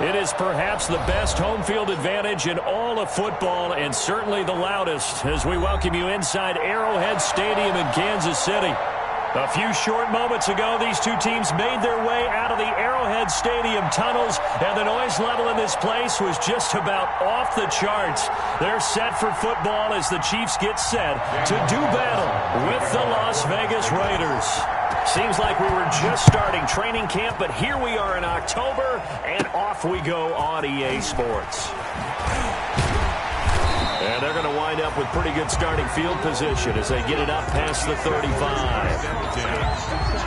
It is perhaps the best home field advantage in all of football, and certainly the loudest, as we welcome you inside Arrowhead Stadium in Kansas City. A few short moments ago, these two teams made their way out of the Arrowhead Stadium tunnels, and the noise level in this place was just about off the charts. They're set for football as the Chiefs get set to do battle with the Las Vegas Raiders. Seems like we were just starting training camp, but here we are in October, and off we go on EA Sports. And they're going to wind up with pretty good starting field position as they get it up past the 35.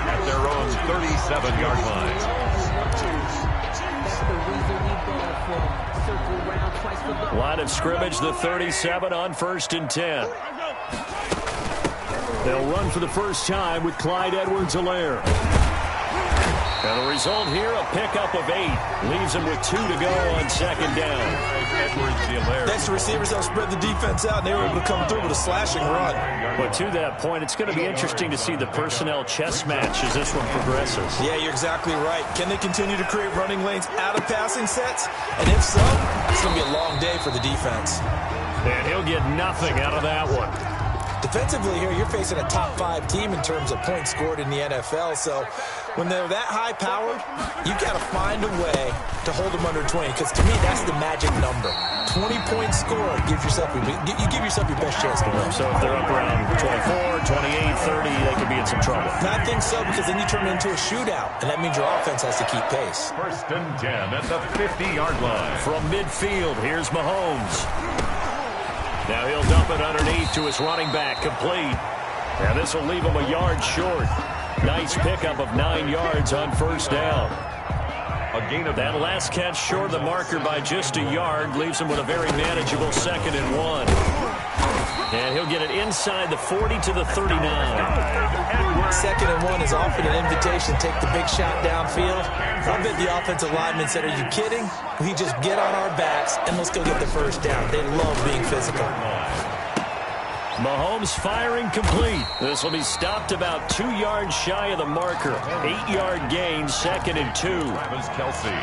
At their own 37-yard line. Line of scrimmage, the 37 on 1st and 10. They'll run for the first time with Clyde Edwards-Helaire. And the result here, a pickup of 8. Leaves him with 2 to go on 2nd down. Next, the receivers help spread the defense out, and they were able to come through with a slashing run. But to that point, it's going to be interesting to see the personnel chess match as this one progresses. Yeah, you're exactly right. Can they continue to create running lanes out of passing sets? And if so, it's going to be a long day for the defense. And he'll get nothing out of that one. Defensively here, you're facing a top 5 team in terms of points scored in the NFL. So when they're that high-powered, you've got to find a way to hold them under 20. Because to me, that's the magic number. 20 points scored, you give yourself your best chance to win. So if they're up around 24, 28, 30, they could be in some trouble. And I think so, because then you turn it into a shootout, and that means your offense has to keep pace. 1st and 10 at the 50-yard line. From midfield, here's Mahomes. Now he'll dump it underneath to his running back, complete. And this will leave him a yard short. Nice pickup of 9 yards on 1st down. A gain of that last catch short of the marker by just a yard leaves him with a very manageable 2nd and 1. And he'll get it inside the 40 to the 39. 2nd and 1 is often an invitation to take the big shot downfield. I bet the offensive lineman said, "Are you kidding? We just get on our backs and let's go get the 1st down." They love being physical. Mahomes firing complete. This will be stopped about 2 yards shy of the marker. 8-yard gain, 2nd and 2. Travis Kelce.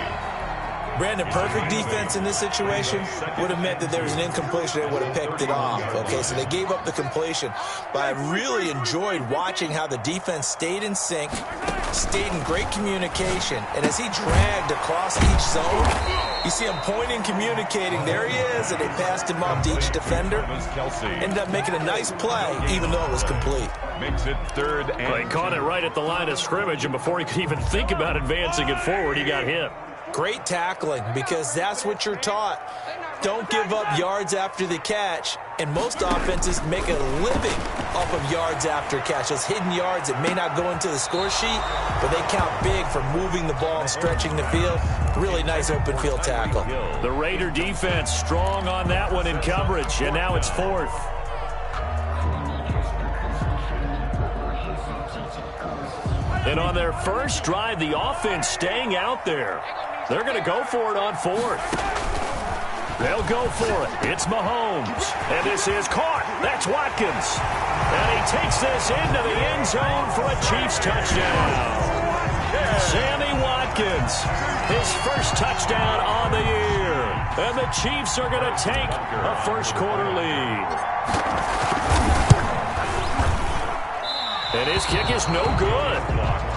Brandon, perfect defense in this situation would have meant that there was an incompletion. They would have picked it off. Okay, so they gave up the completion. But I really enjoyed watching how the defense stayed in sync, stayed in great communication. And as he dragged across each zone, you see him pointing, communicating. There he is, and they passed him off to each defender. Ended up making a nice play, even though it was complete. Makes it 3rd and He caught it right at the line of scrimmage, and before he could even think about advancing it forward, he got hit. Great tackling, because that's what you're taught. Don't give up yards after the catch, and most offenses make a living off of yards after catch. Those hidden yards that may not go into the score sheet, but they count big for moving the ball and stretching the field. Really nice open field tackle. The Raider defense strong on that one in coverage, and now it's 4th. And on their first drive, the offense staying out there. They're going to go for it on 4th. They'll go for it. It's Mahomes. And this is caught. That's Watkins. And he takes this into the end zone for a Chiefs touchdown. Sammy Watkins, his first touchdown on the year. And the Chiefs are going to take a first-quarter lead. And his kick is no good.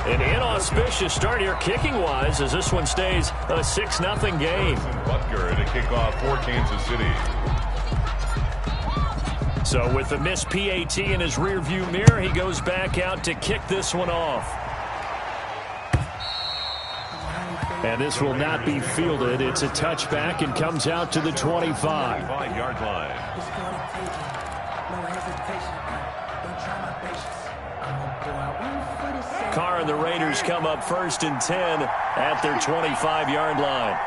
An inauspicious start here kicking-wise as this one stays a 6-0 game. Butker to kick off for Kansas City. So with the missed PAT in his rearview mirror, he goes back out to kick this one off. And this will not be fielded. It's a touchback and comes out to the 25. 5-yard line. Carr and the Raiders come up 1st and 10 at their 25-yard line.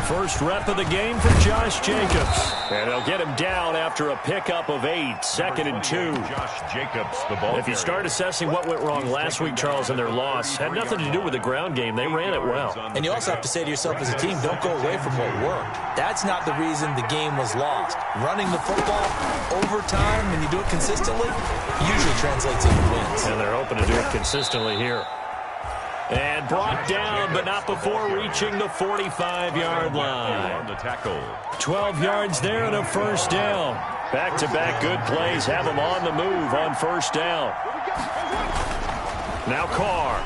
First rep of the game for Josh Jacobs. And they'll get him down after a pickup of 8, 2nd and 2. Josh Jacobs, the ball. If you start assessing what went wrong last week, Charles, in their loss, had nothing to do with the ground game. They ran it well. And you also have to say to yourself as a team, don't go away from what worked. That's not the reason the game was lost. Running the football over time, when you do it consistently, usually translates into wins. And they're hoping to do it consistently here. And brought down, but not before reaching the 45-yard line. On the tackle. 12 yards there and a first down. Back-to-back good plays have them on the move on first down. Now Carr.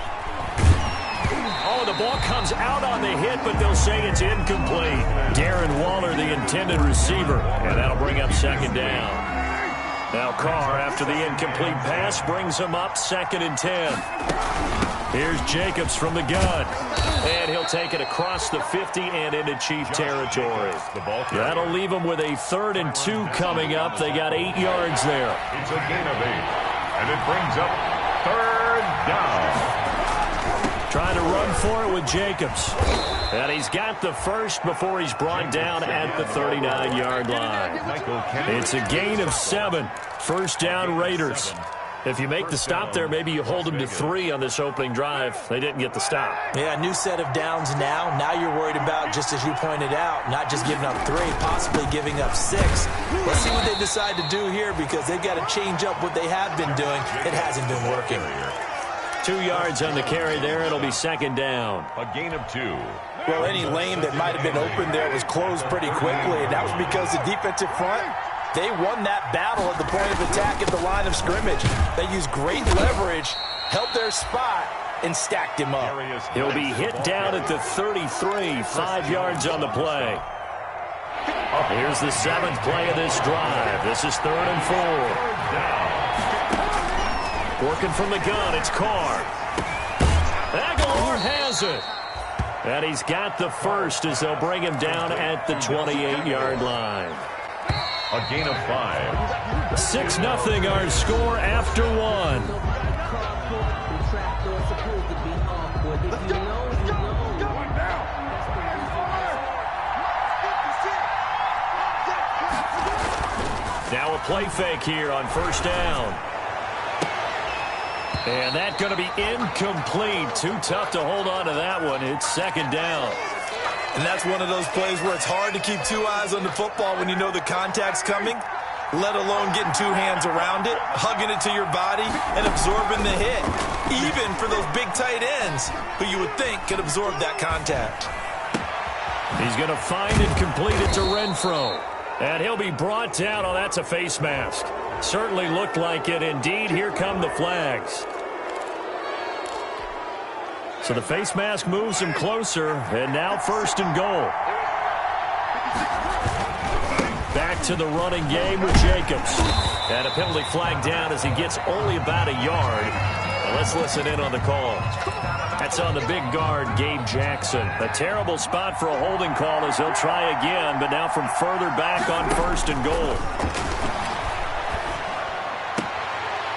Oh, the ball comes out on the hit, but they'll say it's incomplete. Darren Waller, the intended receiver, and that'll bring up second down. Now Carr, after the incomplete pass, brings him up 2nd and 10. Here's Jacobs from the gun. And he'll take it across the 50 and into Chief territory. That'll leave them with a 3rd and 2 coming up. They got 8 yards there. It's a gain of 8. And it brings up 3rd down. Trying to run for it with Jacobs. And he's got the first before he's brought down at the 39-yard line. It's a gain of 7. First down, Raiders. If you make the stop there, maybe you hold them to 3 on this opening drive. They didn't get the stop. Yeah, new set of downs now. Now you're worried about, just as you pointed out, not just giving up 3, possibly giving up 6. Let's see what they decide to do here, because they've got to change up what they have been doing. It hasn't been working. 2 yards on the carry there. It'll be second down. A gain of 2. Well, any lane that might have been open there was closed pretty quickly, and that was because the defensive front, they won that battle at the point of attack at the line of scrimmage. They used great leverage, held their spot, and stacked him up. He'll be hit down at the 33, 5 yards on the play. Here's the 7th play of this drive. This is 3rd and 4. Working from the gun, it's Carr. Aguilar has it. And he's got the first as they'll bring him down at the 28-yard line. A gain of 5. 6-0 our score after 1. Now a play fake here on first down. And that's going to be incomplete. Too tough to hold on to that one. It's second down. And that's one of those plays where it's hard to keep 2 eyes on the football when you know the contact's coming, let alone getting 2 hands around it, hugging it to your body, and absorbing the hit, even for those big tight ends who you would think could absorb that contact. He's going to find and complete it to Renfro. And he'll be brought down. Oh, that's a face mask. Certainly looked like it. Indeed, here come the flags. So the face mask moves him closer, and now 1st and goal. Back to the running game with Jacobs. And a penalty flag down as he gets only about a yard. Now let's listen in on the call. That's on the big guard, Gabe Jackson. A terrible spot for a holding call as he'll try again, but now from further back on 1st and goal.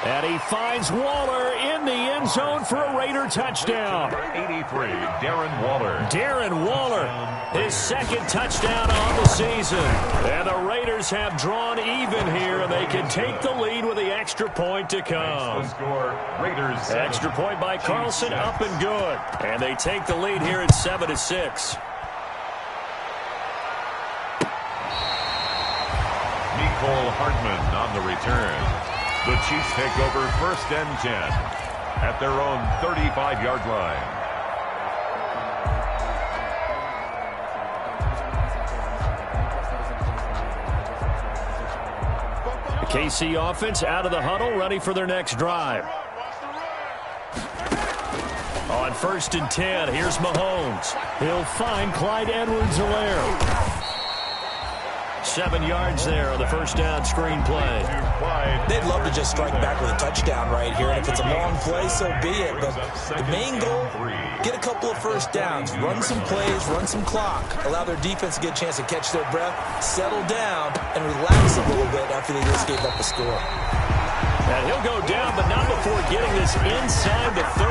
And he finds Waller in the end zone for a Raider touchdown. 83, Darren Waller. Darren Waller, his 2nd touchdown on the season. And the Raiders have drawn even here, and they can take the lead with the extra point to come. The score, Raiders 7. Extra point by Carlson, up and good. And they take the lead here at 7-6. Nicole Hardman on the return. The Chiefs take over 1st and 10 at their own 35-yard line. The KC offense out of the huddle, ready for their next drive. On 1st and 10, here's Mahomes. He'll find Clyde Edwards-Helaire. 7 yards there on the first down screen play. They'd love to just strike back with a touchdown right here, and if it's a long play, so be it. But the main goal, get a couple of first downs, run some plays, run some clock, allow their defense to get a chance to catch their breath, settle down, and relax a little bit after they just gave up a score. And he'll go down, but not before getting this inside the 30.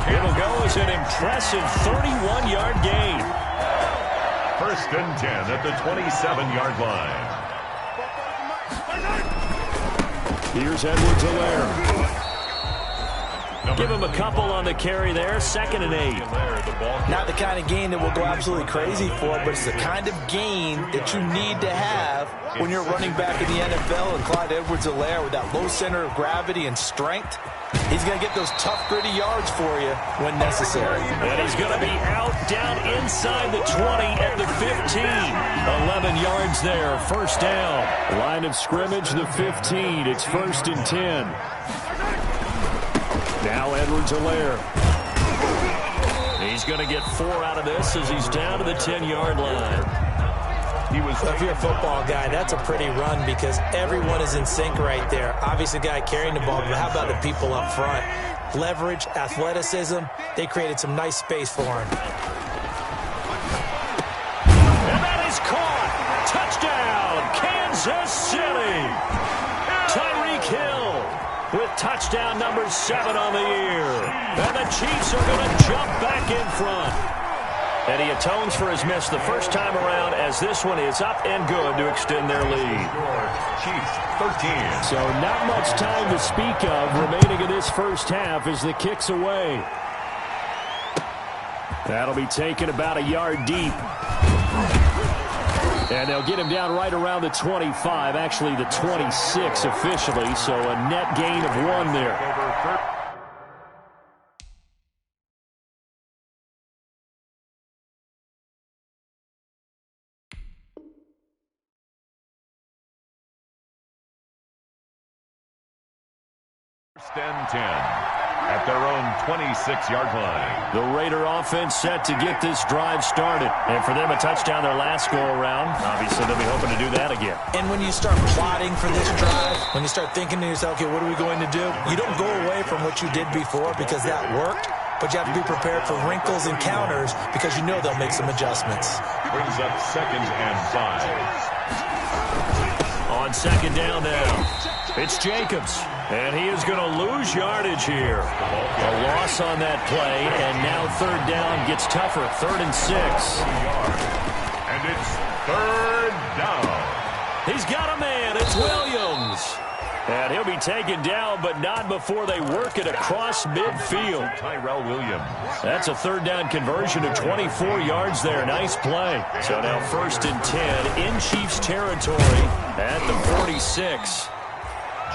It'll go as an impressive 31-yard gain. 1st and 10 at the 27-yard line. Here's Edwards-Helaire. No Give him a couple on the carry there, 2nd and 8. Not the kind of gain that we'll go absolutely crazy for, but it's the kind of gain that you need to have when you're running back in the NFL. And Clyde Edwards-Helaire, with that low center of gravity and strength, he's going to get those tough, gritty yards for you when necessary. And he's going to be out, down inside the 20 at the 15. 11 yards there, 1st down. Line of scrimmage, the 15. It's 1st and 10. Now Edwards-Helaire. He's going to get 4 out of this as he's down to the 10-yard line. If you're a football guy, that's a pretty run because everyone is in sync right there. Obviously, the guy carrying the ball, but how about the people up front? Leverage, athleticism, they created some nice space for him. And that is caught. Touchdown, Kansas City. Tyreek Hill with touchdown number 7 on the year. And the Chiefs are going to jump back in front. And he atones for his miss the first time around as this one is up and good to extend their lead. Chiefs 13. So not much time to speak of remaining in this first half as the kick's away. That'll be taken about a yard deep. And they'll get him down right around the 25, actually the 26 officially, so a net gain of 1 there. First and 10 at their own 26-yard line. The Raider offense set to get this drive started. And for them, a touchdown their last go-around. Obviously, they'll be hoping to do that again. And when you start plotting for this drive, when you start thinking to yourself, okay, what are we going to do? You don't go away from what you did before because that worked, but you have to be prepared for wrinkles and counters because you know they'll make some adjustments. Brings up 2nd and 5. On 2nd down now, it's Jacobs. And he is going to lose yardage here. A loss on that play, and now 3rd down gets tougher. 3rd and 6. And it's 3rd down. He's got a man. It's Williams. And he'll be taken down, but not before they work it across midfield. Tyrell Williams. That's a 3rd down conversion of 24 yards there. Nice play. So now 1st and 10 in Chiefs territory at the 46.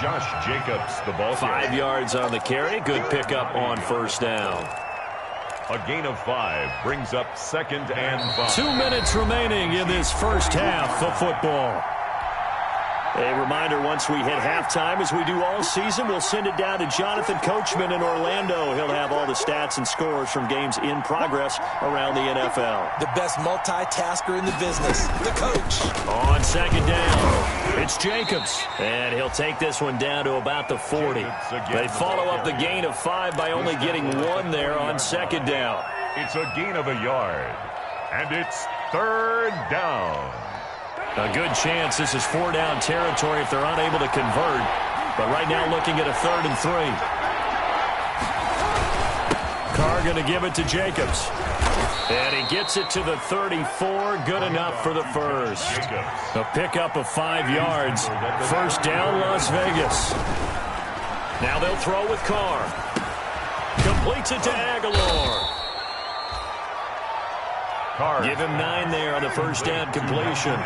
Josh Jacobs, the ball 5 yards on the carry. Good pickup on 1st down. A gain of 5 brings up 2nd and 5. 2 minutes remaining in this first half of football. A reminder, once we hit halftime, as we do all season, we'll send it down to Jonathan Coachman in Orlando. He'll have all the stats and scores from games in progress around the NFL. The best multitasker in the business, the coach. On 2nd down, it's Jacobs. And he'll take this one down to about the 40. They follow up the gain of 5 by only getting 1 there on 2nd down. It's a gain of a yard. And it's 3rd down. A good chance this is 4-down territory if they're unable to convert. But right now looking at a 3rd and 3. Carr going to give it to Jacobs. And he gets it to the 34. Good enough for the first. A pickup of 5 yards. 1st down, Las Vegas. Now they'll throw with Carr. Completes it to Aguilar. Give him 9 there on the 1st down completion.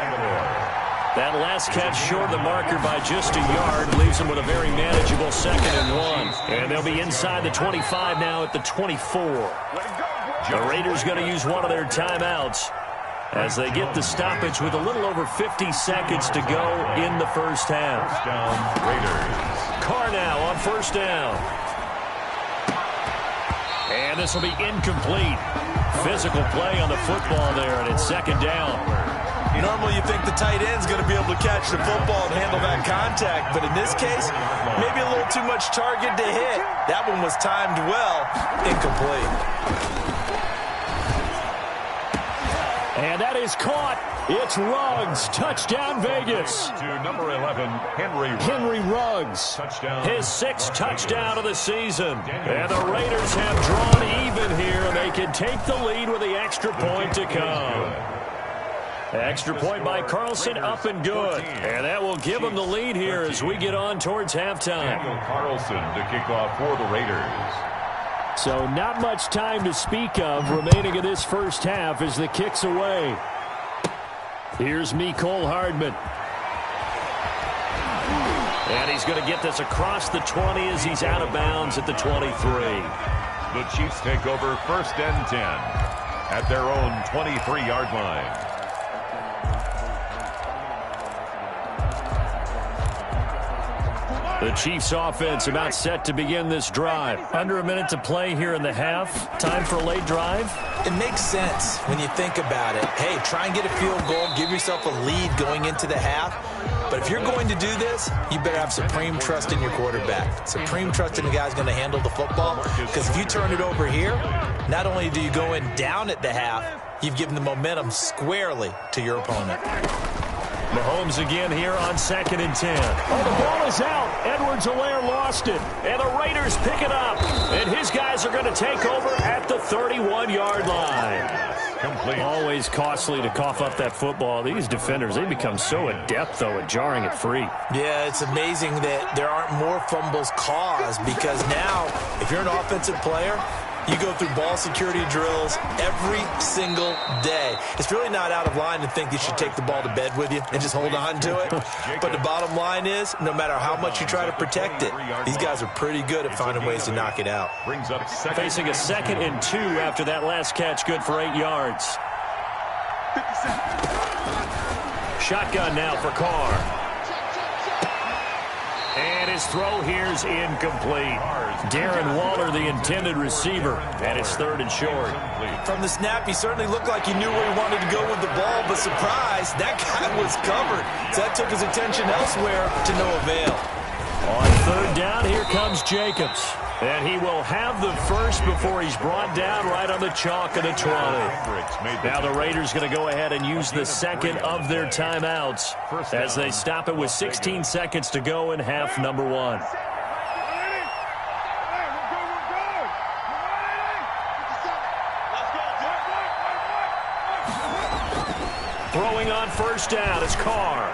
That last catch short of the marker by just a yard leaves them with a very manageable 2nd and 1. And they'll be inside the 25 now at the 24. The Raiders going to use one of their timeouts as they get the stoppage with a little over 50 seconds to go in the first half. Carr now on 1st down. And this will be incomplete. Physical play on the football there, and it's 2nd down. Normally you think the tight end's going to be able to catch the football and handle that contact, but in this case, maybe a little too much target to hit. That one was timed well. Incomplete. And that is caught. It's Ruggs. Touchdown, Vegas. To number 11, Henry Ruggs. Touchdown. His 6th touchdown of the season. And the Raiders have drawn even here. They can take the lead with the extra point to come. Extra point by Carlson, up and good. And that will give them the lead here as we get on towards halftime. Daniel Carlson to kick off for the Raiders. So not much time to speak of remaining in this first half as the kick's away. Here's Mecole Hardman. And he's going to get this across the 20 as he's out of bounds at the 23. The Chiefs take over 1st and 10 at their own 23-yard line. The Chiefs offense about set to begin this drive. Under a minute to play here in the half. Time for a late drive. It makes sense when you think about it. Hey, try and get a field goal. Give yourself a lead going into the half. But if you're going to do this, you better have supreme trust in your quarterback. Supreme trust in the guy's going to handle the football. Because if you turn it over here, not only do you go in down at the half, you've given the momentum squarely to your opponent. Mahomes again here on 2nd and 10. Oh, the ball is out. Edwards-Helaire lost it. And the Raiders pick it up. And his guys are going to take over at the 31-yard line. Complete. Always costly to cough up that football. These defenders, they become so adept, though, at jarring it free. Yeah, it's amazing that there aren't more fumbles caused because now, if you're an offensive player, you go through ball security drills every single day. It's really not out of line to think you should take the ball to bed with you and just hold on to it. But the bottom line is, no matter how much you try to protect it, these guys are pretty good at finding ways to knock it out. Brings up facing a 2nd and 2 after that last catch, good for 8 yards. Shotgun now for Carr. And his throw here's incomplete. Darren Waller, the intended receiver, and it's 3rd and short. From the snap, he certainly looked like he knew where he wanted to go with the ball, but surprise, that guy was covered. So that took his attention elsewhere to no avail. On 3rd down, here comes Jacobs. And he will have the first before he's brought down right on the chalk of the 20. Now the Raiders going to go ahead and use the 2nd of their timeouts as they stop it with 16 seconds to go in half number 1. Throwing on 1st down is Carr.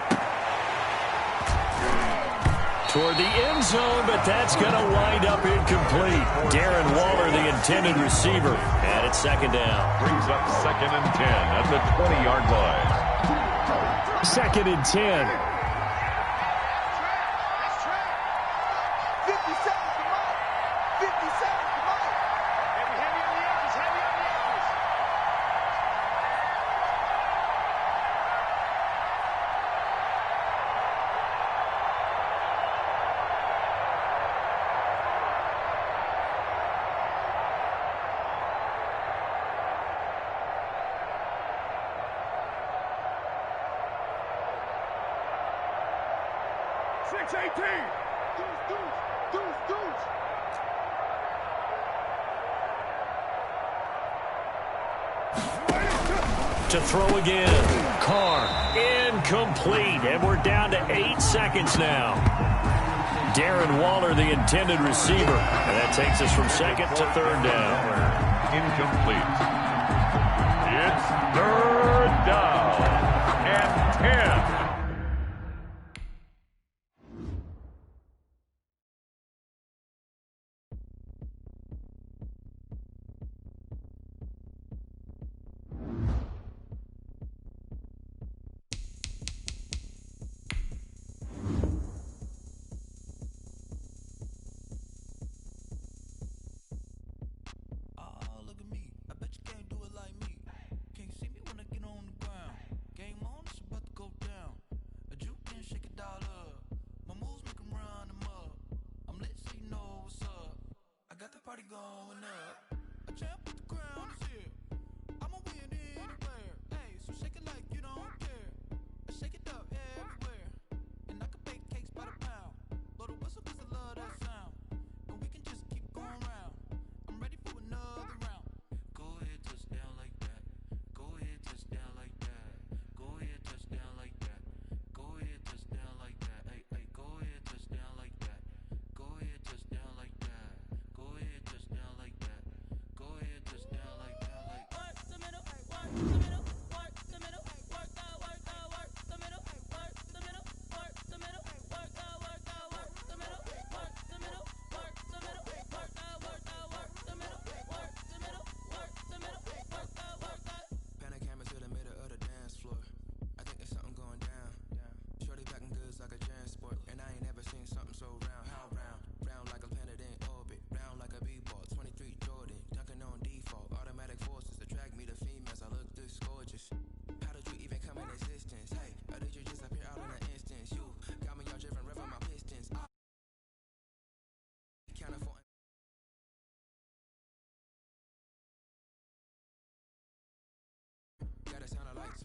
Toward the end zone, but that's going to wind up incomplete. Darren Waller, the intended receiver, and it's 2nd down. Brings up 2nd and 10 at the 20-yard line. 2nd and 10. 50 seconds to mark. 50 seconds to mark. Heavy on the edges, heavy on the edges. To throw again. Carr, incomplete. And we're down to 8 seconds now. Darren Waller, the intended receiver. And that takes us from 2nd to 3rd down. Incomplete. It's 3rd down and 10. Can't see me when I get on the ground. Game on, it's about to go down.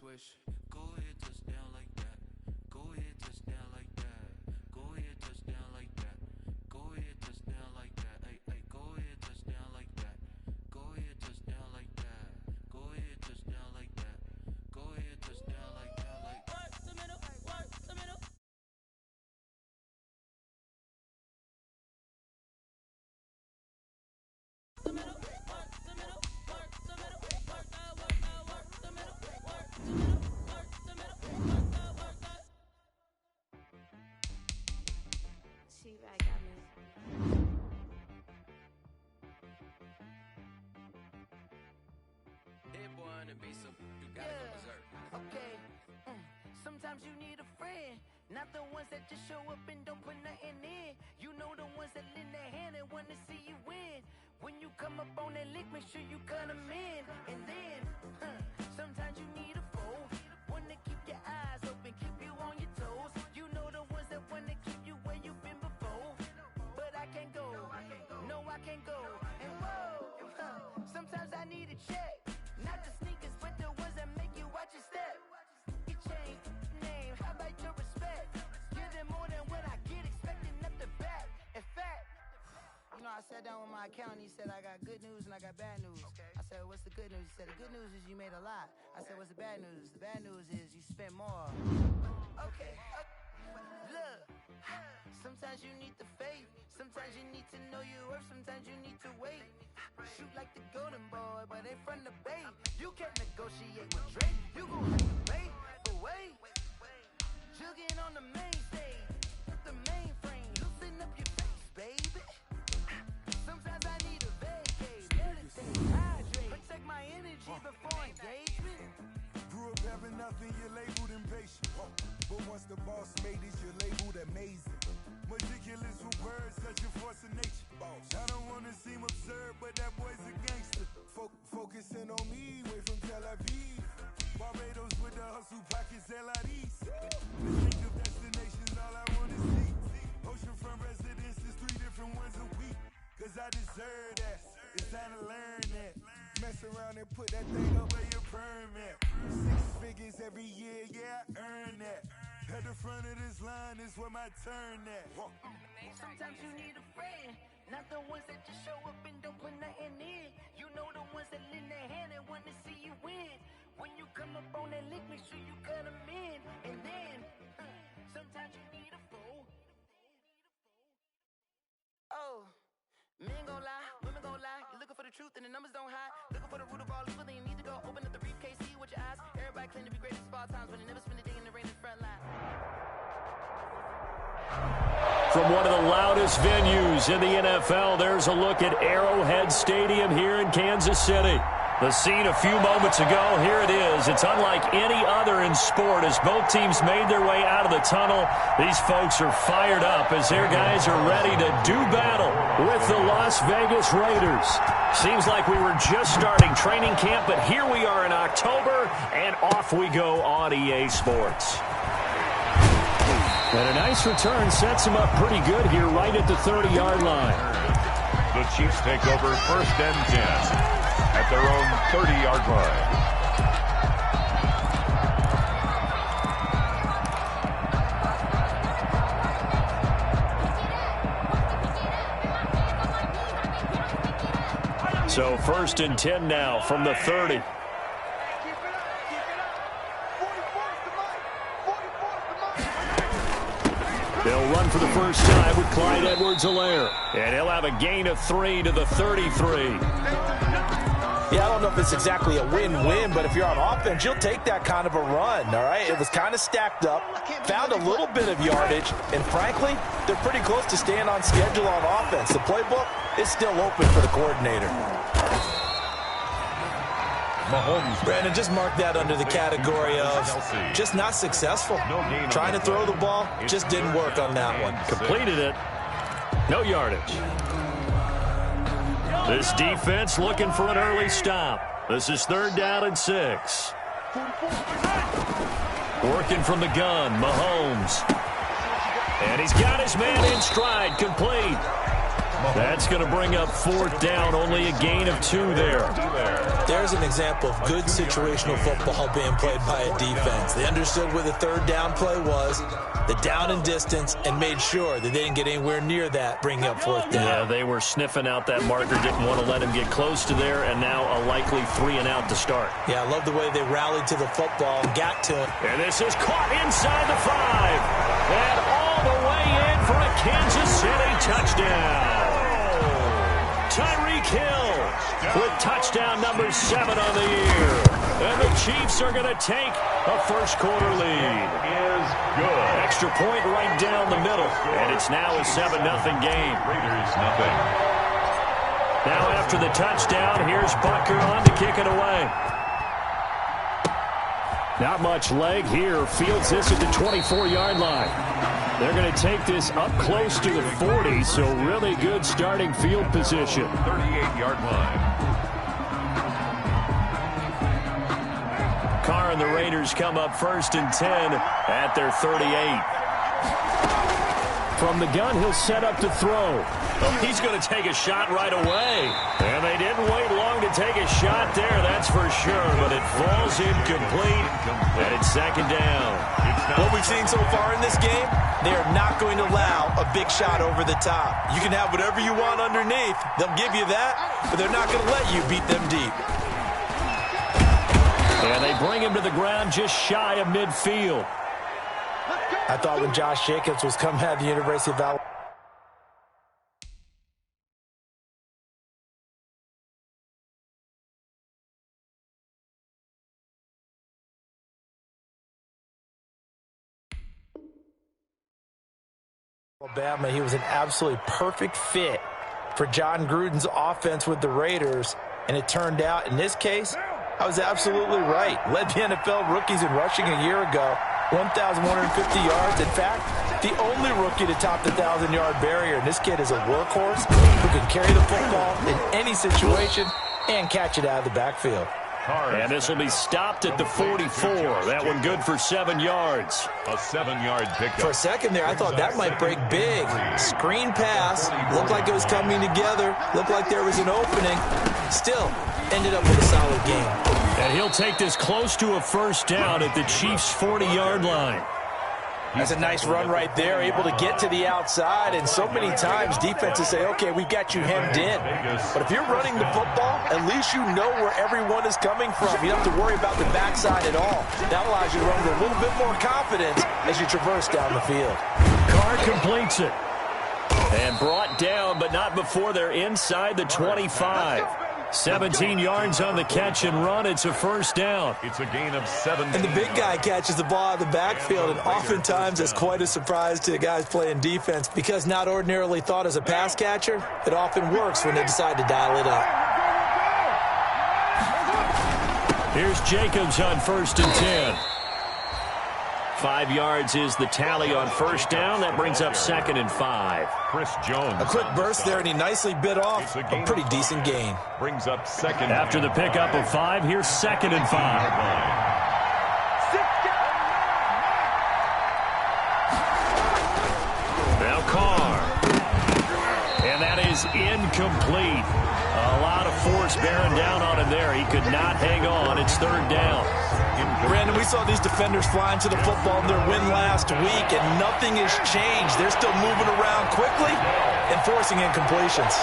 swish. Go ahead, touchdown like that. Go ahead, touchdown like that. Go ahead, touchdown like that. Go ahead, touchdown like that. Hey, hey, go ahead, touchdown like that. Go ahead, touchdown like that. Go ahead, touchdown like that. Go ahead, touchdown like that. Like work the middle, work the middle. The middle, work the middle, work the middle, work the middle, work the middle, work the middle, work the. T-Rag got me. Hit one and be some. You gotta go berserk. Okay. Sometimes you need a friend, not the ones that just show up and don't put nothing in. You know the ones that lend their hand and want to see you win. When you come up on that lick, make sure you cut them in. And then, sometimes you need a foe, one to keep your eyes open, keep you on your toes. You know the ones that want to keep you where you've been before. But I can't go, no I can't go. And whoa, sometimes I need a check. Not the sneakers, but the ones that make you watch your step. Your chain, name, how about your respect? Give them more than what I get, expecting nothing back. In fact, you know, I sat down with my accountant, he said, I got good news and I got bad news. Okay. I said, what's the good news? He said, the good news is you made a lot. I said, what's the bad news? The bad news is you spent more. Okay. Look, sometimes you need the faith. Sometimes you need to know your worth. Sometimes you need to wait. Shoot like the golden boy, but ain't from the bay. You can't negotiate with Drake. You gon' have to pay. But wait, jugging on the main stage, the mainframe. Loosen up your face, baby. Sometimes I need a vacate. Meditate, hydrate, protect my energy before engagement. Grew up having nothing, you're labeled impatient. But once the boss made it, you're labeled amazing. Meticulous with words, such a force of nature. I don't wanna seem absurd, but that boy's a gangster. Focusing on me, way from Tel Aviv. Barbados with the hustle pockets, LIDs. The think of destinations, all I wanna see. Oceanfront residences, 3 different ones a week. Cause I deserve that, it's time to learn that. Mess around and put that thing up where your permit. 6 figures every year, yeah, I earn that. At the front of this line is where my turn at. Sometimes you need a friend, not the ones that just show up and don't put nothing in. You know the ones that lend their hand and want to see you win. When you come up on that lick, make sure you cut them in. And then, sometimes you need a foe. Oh, men gon' lie, women gon' lie. You're looking for the truth and the numbers don't hide. Looking for the root of all evil, then you need to go open up the briefcase, see with your eyes. Everybody claim to be greatest of all times, but they never spend a day in the rain in the front line. From one of the loudest venues in the NFL, there's a look at Arrowhead Stadium here in Kansas City. The scene a few moments ago, here it is. It's unlike any other in sport as both teams made their way out of the tunnel. These folks are fired up as their guys are ready to do battle with the Las Vegas Raiders. Seems like we were just starting training camp, but here we are in October, and off we go on EA Sports. And a nice return sets him up pretty good here right at the 30-yard line. The Chiefs take over 1st and 10 at their own 30-yard line. So 1st and 10 now from the 30. They'll run for the first time with Clyde Edwards-Helaire. And he'll have a gain of 3 to the 33. Yeah, I don't know if it's exactly a win-win, but if you're on offense, you'll take that kind of a run, all right? It was kind of stacked up, found a little bit of yardage, and frankly, they're pretty close to staying on schedule on offense. The playbook is still open for the coordinator. Mahomes. Brandon, just mark that under the category of just not successful. Trying to throw the ball, just didn't work on that one. Completed it. No yardage. This defense looking for an early stop. This is 3rd down and 6. Working from the gun, Mahomes. And he's got his man in stride, complete. That's going to bring up 4th down, only a gain of 2 there. There's an example of good situational football being played by a defense. They understood where the 3rd down play was, the down and distance, and made sure that they didn't get anywhere near that, bringing up 4th down. Yeah, they were sniffing out that marker, didn't want to let him get close to there, and now a likely 3 and out to start. Yeah, I love the way they rallied to the football and got to it. And this is caught inside the 5. And all the way in for a Kansas City touchdown. Tyreek Hill with touchdown number 7 on the year. And the Chiefs are going to take a first-quarter lead. Is good. Extra point right down the middle. And it's now a 7-0 game. Raiders nothing. Now after the touchdown, here's Butker on to kick it away. Not much leg here. Fields this at the 24-yard line. They're going to take this up close to the 40, so really good starting field position. 38-yard line. Carr and the Raiders come up 1st and 10 at their 38. From the gun, he'll set up to throw. Oh, he's going to take a shot right away. And they didn't wait long to take a shot there, that's for sure. But it falls incomplete, and it's 2nd down. What we've seen so far in this game, they are not going to allow a big shot over the top. You can have whatever you want underneath. They'll give you that, but they're not going to let you beat them deep. And they bring him to the ground just shy of midfield. I thought when Josh Jacobs was coming out of the University of Alabama, he was an absolutely perfect fit for John Gruden's offense with the Raiders, and it turned out, in this case, I was absolutely right. Led the NFL rookies in rushing a year ago, 1,150 yards. In fact, the only rookie to top the 1,000-yard barrier. And this kid is a workhorse who can carry the football in any situation and catch it out of the backfield. And this will be stopped at the 44. That one good for 7 yards. A 7-yard pickup. For a second there, I thought that might break big. Screen pass. Looked like it was coming together. Looked like there was an opening. Still, ended up with a solid game. And he'll take this close to a 1st down at the Chiefs' 40-yard line. That's a nice run right there, able to get to the outside, and so many times defenses say, okay, we've got you hemmed in. But if you're running the football, at least you know where everyone is coming from. You don't have to worry about the backside at all. That allows you to run with a little bit more confidence as you traverse down the field. Carr completes it. And brought down, but not before they're inside the 25. 17 yards on the catch and run. It's a 1st down. It's a gain of 7. And the big guy catches the ball out of the backfield, and oftentimes that's quite a surprise to the guys playing defense, because not ordinarily thought as a pass catcher, it often works when they decide to dial it up. Here's Jacobs on 1st and 10. 5 yards is the tally on 1st down. That brings up 2nd and 5. Chris Jones. A quick burst there, and he nicely bit off a pretty decent gain. Brings up 2nd. After the pickup of 5, here's 2nd and 5. Now Carr. And that is incomplete. A lot of force bearing down on him there. He could not hang on. It's 3rd down. Brandon, we saw these defenders flying to the football in their win last week, and nothing has changed. They're still moving around quickly and forcing incompletions.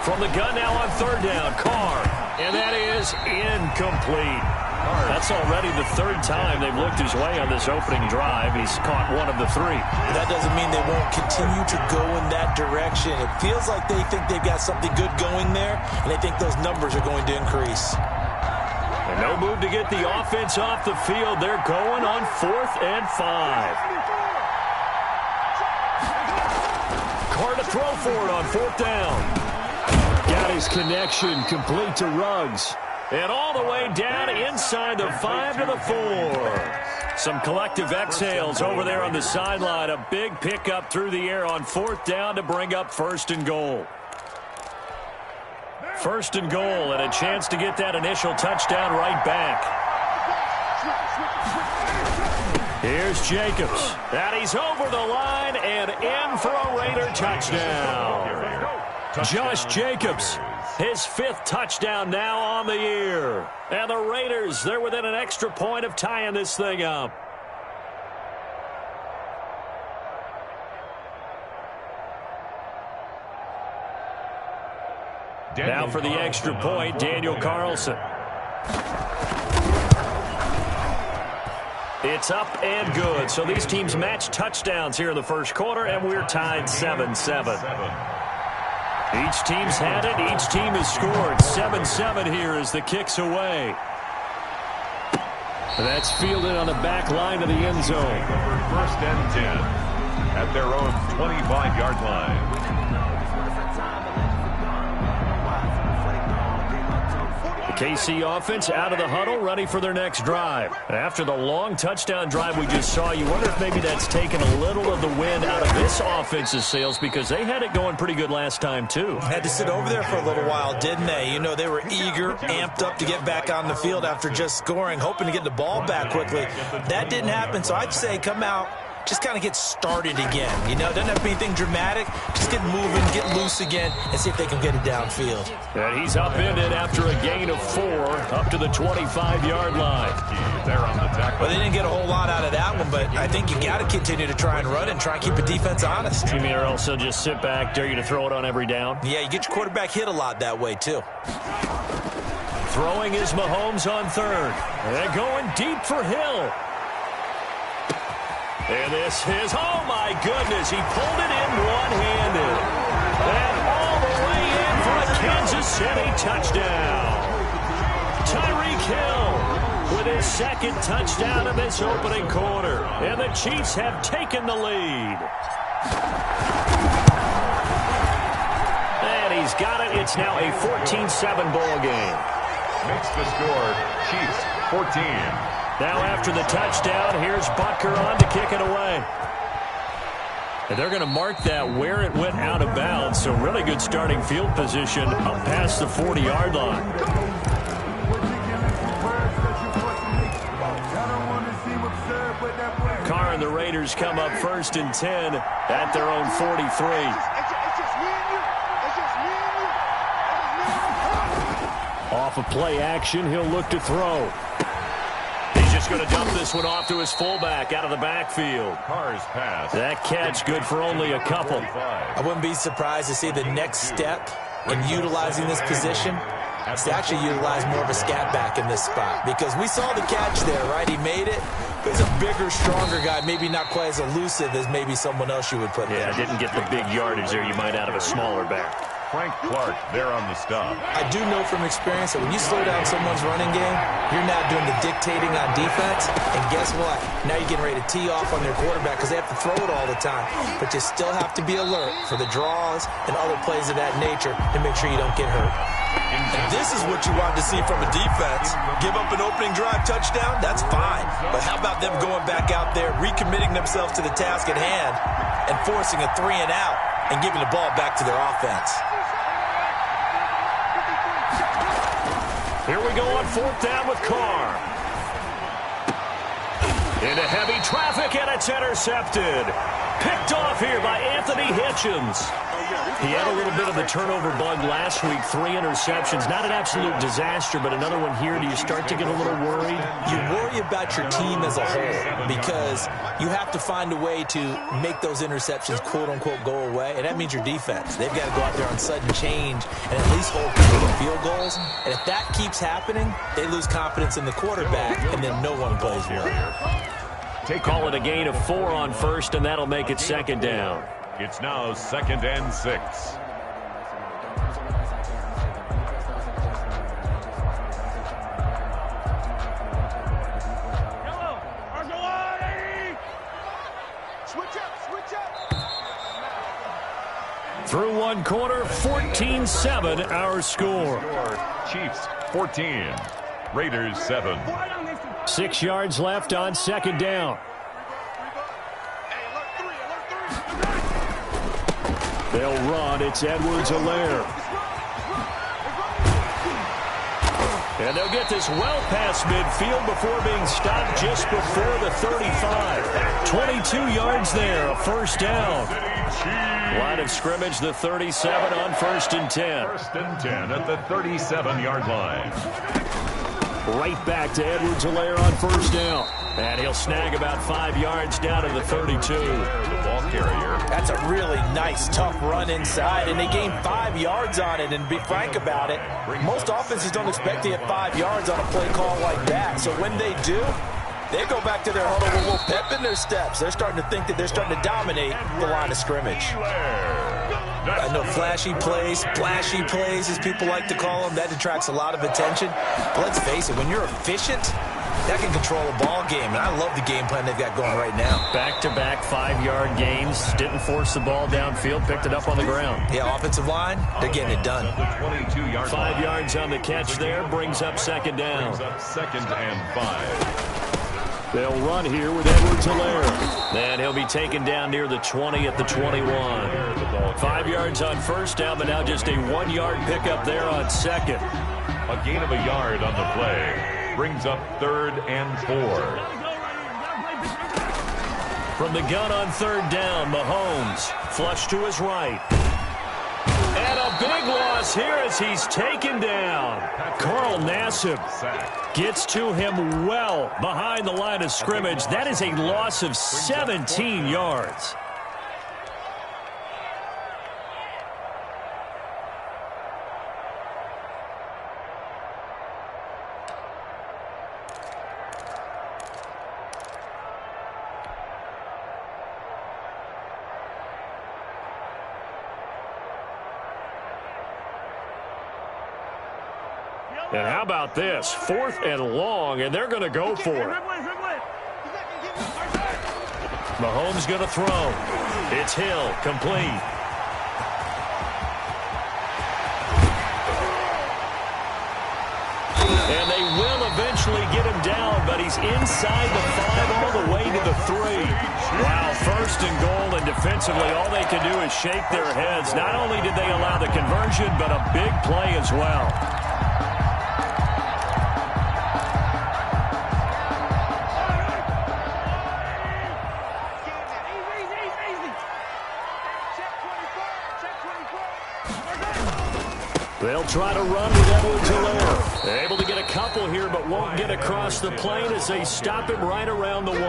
From the gun now on 3rd down, Carr. And that is incomplete. That's already the 3rd time they've looked his way on this opening drive. He's caught 1 of the 3. That doesn't mean they won't continue to go in that direction. It feels like they think they've got something good going there, and they think those numbers are going to increase. And no move to get the offense off the field. They're going on 4th and 5. Carr to throw for it on 4th down. Got his connection complete to Ruggs. And all the way down inside the 5 to the 4. Some collective exhales over there on the sideline. A big pickup through the air on 4th down to bring up 1st and goal. 1st and goal, and a chance to get that initial touchdown right back. Here's Jacobs. And he's over the line and in for a Raider touchdown. Josh Jacobs, his 5th touchdown now on the year. And the Raiders, they're within an extra point of tying this thing up. Now for the extra point, Daniel Carlson. It's up and good. So these teams match touchdowns here in the first quarter, and we're tied 7-7. Each team's had it. Each team has scored. 7-7 here as the kick's away. That's fielded on the back line of the end zone. First and 10 at their own 25-yard line. The KC offense out of the huddle, ready for their next drive. After the long touchdown drive we just saw, you wonder if maybe that's taken a little of the wind out of this offense's sails, because they had it going pretty good last time, too. Had to sit over there for a little while, didn't they? You know, they were eager, amped up to get back on the field after just scoring, hoping to get the ball back quickly. That didn't happen, so I'd say come out, just kind of get started again. You know, it doesn't have to be anything dramatic. Just get moving, get loose again, and see if they can get it downfield. And he's upended after a gain of 4 up to the 25-yard line. They're on the tackle. Well, they didn't get a whole lot out of that one, but I think you got to continue to try and run and try and keep the defense honest. You mean or also just sit back, dare you to throw it on every down? Yeah, you get your quarterback hit a lot that way, too. Throwing is Mahomes on 3rd. And going deep for Hill. And this is, oh my goodness, he pulled it in one-handed. And all the way in for a Kansas City touchdown. Tyreek Hill with his 2nd touchdown of this opening quarter. And the Chiefs have taken the lead. And he's got it. It's now a 14-7 ball game. Makes the score, Chiefs 14. Now after the touchdown, here's Butker on to kick it away. And they're going to mark that where it went out of bounds. So really good starting field position up past the 40-yard line. Carr and the Raiders come up 1st and 10 at their own 43. Off of play action, he'll look to throw. Just going to dump this one off to his fullback out of the backfield. Carr's pass. That catch good for only a couple. I wouldn't be surprised to see the next step in utilizing this position is to actually utilize more of a scat back in this spot, because we saw the catch there, right? He made it. He's a bigger, stronger guy, maybe not quite as elusive as maybe someone else you would put there. Yeah, didn't get the big yardage there you might out of a smaller back. Frank Clark there on the stop. I do know from experience that when you slow down someone's running game, you're now doing the dictating on defense. And guess what? Now you're getting ready to tee off on their quarterback because they have to throw it all the time. But you still have to be alert for the draws and other plays of that nature to make sure you don't get hurt. And this is what you want to see from a defense. Give up an opening drive touchdown, that's fine. But how about them going back out there, recommitting themselves to the task at hand, and forcing a 3-and-out and giving the ball back to their offense? Here we go on 4th down with Carr. Into heavy traffic, and it's intercepted. Picked off here by Anthony Hitchens. He had a little bit of the turnover bug last week, 3 interceptions. Not an absolute disaster, but another one here. Do you start to get a little worried? You worry about your team as a whole because you have to find a way to make those interceptions, quote-unquote, go away, and that means your defense. They've got to go out there on sudden change and at least hold people to field goals. And if that keeps happening, they lose confidence in the quarterback, and then no one plays well. Call it a gain of 4 on 1st, and that'll make it 2nd down. It's now 2nd and 6. Through 1 quarter, 14-7 our score. Chiefs 14, Raiders 7. 6 yards left on 2nd down. They'll run. It's Edwards-Helaire. And they'll get this well past midfield before being stopped just before the 35. 22 yards there, a first down. Line of scrimmage, the 37 on 1st and 10. 1st and 10 at the 37-yard line. Right back to Edwards-Helaire on 1st down. And he'll snag about 5 yards down to the 32. The ball carrier. That's a really nice, tough run inside, and they gained 5 yards on it. And to be frank about it, most offenses don't expect to get 5 yards on a play call like that. So when they do, they go back to their huddle with a little pep in their steps. They're starting to think that they're starting to dominate the line of scrimmage. I know flashy plays, splashy plays, as people like to call them, that attracts a lot of attention. But let's face it, when you're efficient, that can control a ball game, and I love the game plan they've got going right now. Back-to-back 5-yard gains. Didn't force the ball downfield. Picked it up on the ground. Yeah, offensive line, they're getting it done. 5 yards on the catch there. Brings up 2nd down. Brings up 2nd and 5. They'll run here with Edwards-Helaire. And he'll be taken down near the 20 at the 21. 5 yards on 1st down, but now just a 1-yard pickup there on 2nd. A gain of a yard on the play. Brings up 3rd and 4. From the gun on 3rd down, Mahomes flush to his right. And a big loss here as he's taken down. Carl Nassib gets to him well behind the line of scrimmage. That is a loss of 17 yards. And how about this? 4th and long, and they're going to go for it. Mahomes going to throw. It's Hill, complete. And they will eventually get him down, but he's inside the 5 all the way to the 3. Wow, 1st and goal, and defensively all they can do is shake their heads. Not only did they allow the conversion, but a big play as well. They'll try to run with Edwards-Helaire. Able to get a couple here, but won't get across the plane as they stop him right around the 1.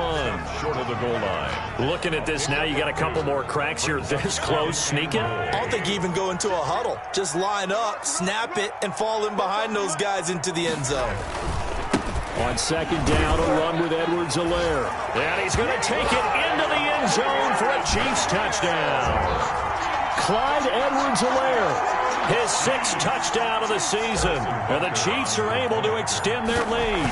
Short of the goal line. Looking at this now, you got a couple more cracks here this close, sneaking. I don't think you even go into a huddle. Just line up, snap it, and fall in behind those guys into the end zone. On 2nd down, a run with Edwards-Helaire. And he's going to take it into the end zone for a Chiefs touchdown. Clyde Edwards-Helaire. His 6th touchdown of the season. And the Chiefs are able to extend their lead.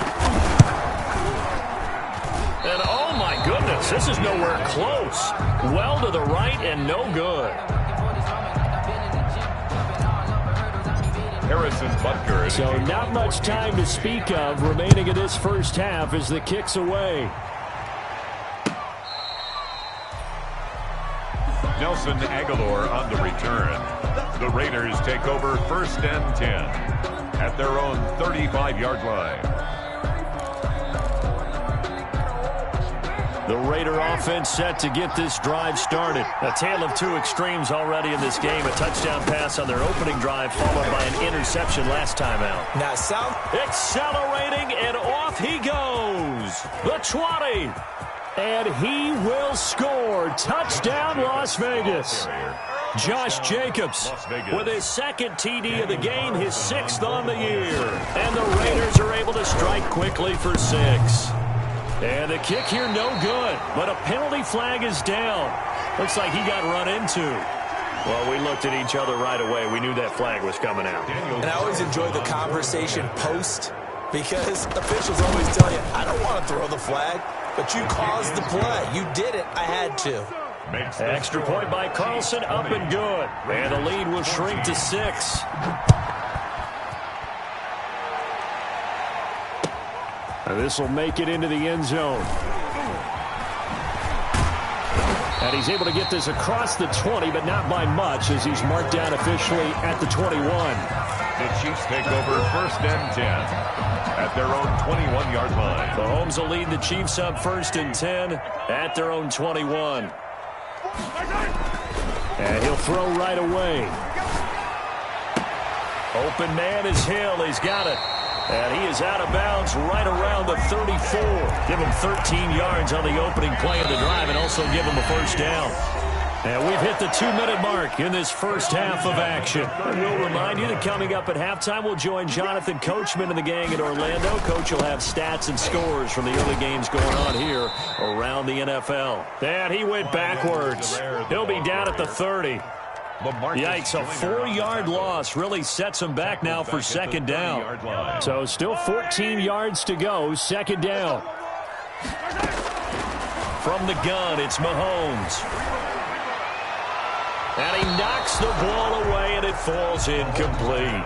And oh my goodness, this is nowhere close. Well to the right and no good. Harrison Butker. So not much time to speak of remaining in this first half as the kick's away. Nelson Aguilar on the return. The Raiders take over 1st and 10 at their own 35-yard line. The Raider offense set to get this drive started. A tale of 2 extremes already in this game. A touchdown pass on their opening drive followed by an interception last time out. Now, South accelerating, and off he goes. The 20. And he will score. Touchdown, Las Vegas. Josh Jacobs with his 2nd TD of the game, his 6th on the year. And the Raiders are able to strike quickly for 6. And the kick here no good, but a penalty flag is down. Looks like he got run into. Well, we looked at each other right away. We knew that flag was coming out. And I always enjoy the conversation post because officials always tell you, I don't want to throw the flag, but you caused the play. You did it. I had to. Extra point by Carlson, up and good. And the lead will shrink to 6. And this will make it into the end zone. And he's able to get this across the 20, but not by much as he's marked down officially at the 21. The Chiefs take over 1st and 10 at their own 21-yard line. Mahomes will lead the Chiefs up 1st and 10 at their own 21. And he'll throw right away. Open man is Hill. He's got it. And he is out of bounds right around the 34. Give him 13 yards on the opening play of the drive and also give him a 1st down. And we've hit the 2-minute mark in this first half of action. And we'll remind you that coming up at halftime, we'll join Jonathan Coachman and the gang in Orlando. Coach will have stats and scores from the early games going on here around the NFL. And he went backwards. He'll be down at the 30. Yikes, a 4-yard loss really sets him back now for 2nd down. So still 14 yards to go, 2nd down. From the gun, it's Mahomes. And he knocks the ball away, and it falls incomplete.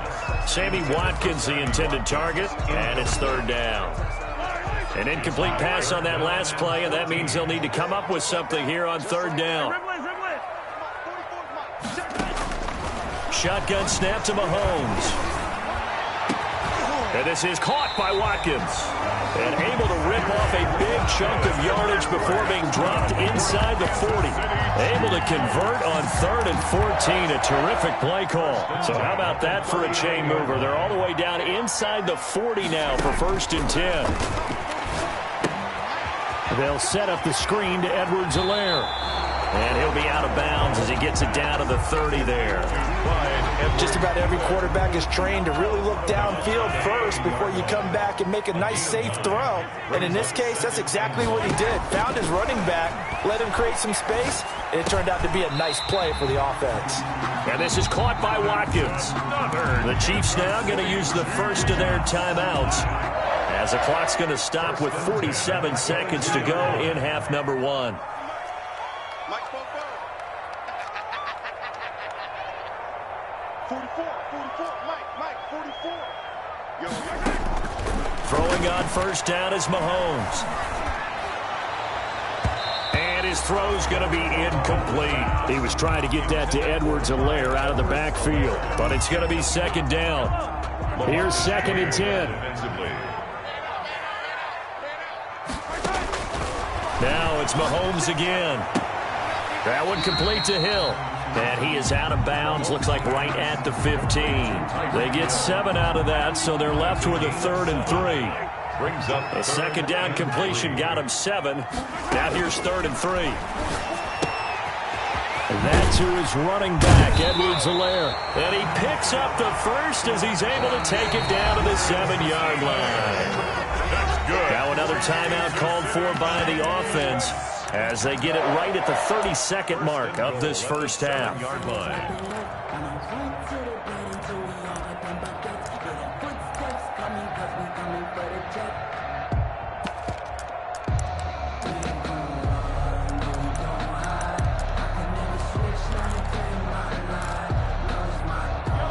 Sammy Watkins, the intended target, and it's 3rd down. An incomplete pass on that last play, and that means they'll need to come up with something here on 3rd down. Shotgun snap to Mahomes. And this is caught by Watkins. And able to rip off a big chunk of yardage before being dropped inside the 40. Able to convert on 3rd and 14. A terrific play call. So how about that for a chain mover? They're all the way down inside the 40 now for 1st and 10. They'll set up the screen to Edwards-Helaire. And he'll be out of bounds as he gets it down to the 30 there. Just about every quarterback is trained to really look downfield first before you come back and make a nice, safe throw. And in this case, that's exactly what he did. Found his running back, let him create some space, and it turned out to be a nice play for the offense. And this is caught by Watkins. The Chiefs now going to use the first of their timeouts as the clock's going to stop with 47 seconds to go in half number 1. 44, Mike, 44. Throwing on 1st down is Mahomes. And his throw's going to be incomplete. He was trying to get that to Edwards-Helaire out of the backfield, but it's going to be 2nd down. Here's 2nd and 10. Now it's Mahomes again. That one complete to Hill. And he is out of bounds, looks like right at the 15. They get 7 out of that, so they're left with a 3rd and 3. Brings up a 2nd down completion got him 7. Now here's 3rd and 3. And that's who is running back, Edwards-Helaire. And he picks up the first as he's able to take it down to the 7-yard line. That's good. Now another timeout called for by the offense, as they get it right at the 32nd mark of this first half.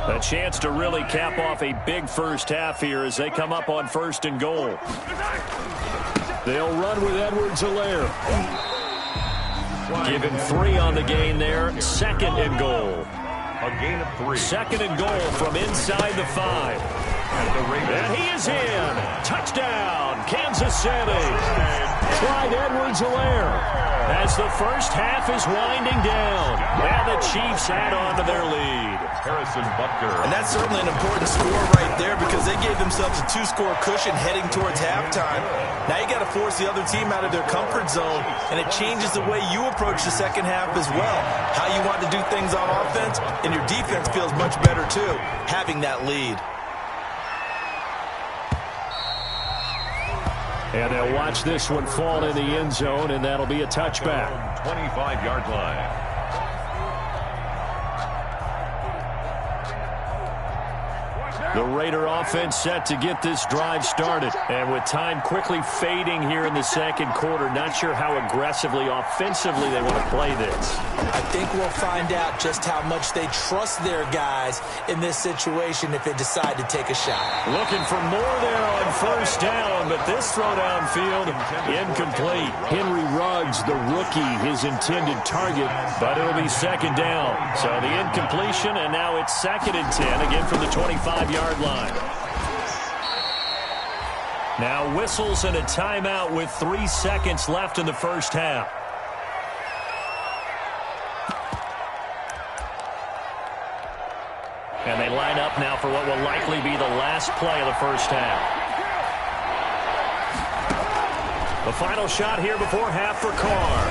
A chance to really cap off a big first half here as they come up on 1st and goal. They'll run with Edwards-Helaire. Give him 3 on the gain there. 2nd and goal. A gain of 3. 2nd and goal from inside the 5. And he is in. Touchdown, Kansas City. Clyde Edwards-Helaire as the first half is winding down. And the Chiefs add on to their lead. Harrison Butker. And that's certainly an important score right there because they gave themselves a 2-score cushion heading towards halftime. Now you got to force the other team out of their comfort zone, and it changes the way you approach the second half as well. How you want to do things on offense, and your defense feels much better too, having that lead. And they'll watch this one fall in the end zone, and that'll be a touchback. 25-yard line. The Raider offense set to get this drive started. And with time quickly fading here in the second quarter, not sure how aggressively, offensively they want to play this. I think we'll find out just how much they trust their guys in this situation if they decide to take a shot. Looking for more there on first down, but this throw downfield, incomplete. Henry Ruggs, the rookie, his intended target, but it'll be second down. So the incompletion, and now it's 2nd and 10, again from the 25-yard line. Now whistles and a timeout with 3 seconds left in the first half. And they line up now for what will likely be the last play of the first half. The final shot here before half for Carr.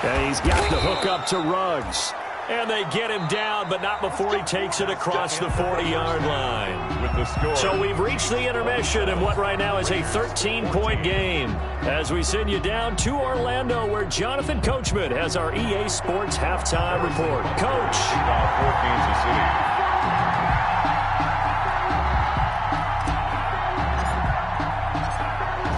And he's got the hook up to Ruggs. And they get him down, but not before he takes it across the 40-yard line. With the score. So we've reached the intermission in what right now is a 13-point game. As we send you down to Orlando, where Jonathan Coachman has our EA Sports halftime report. Coach. For Kansas City.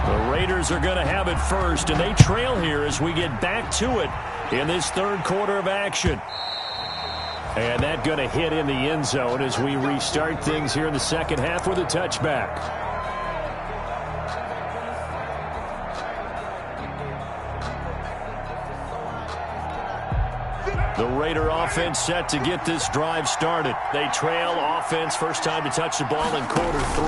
The Raiders are going to have it first, and they trail here as we get back to it in this third quarter of action. And that going to hit in the end zone as we restart things here in the second half with a touchback. The Raider offense set to get this drive started. They trail offense, first time to touch the ball in quarter 3,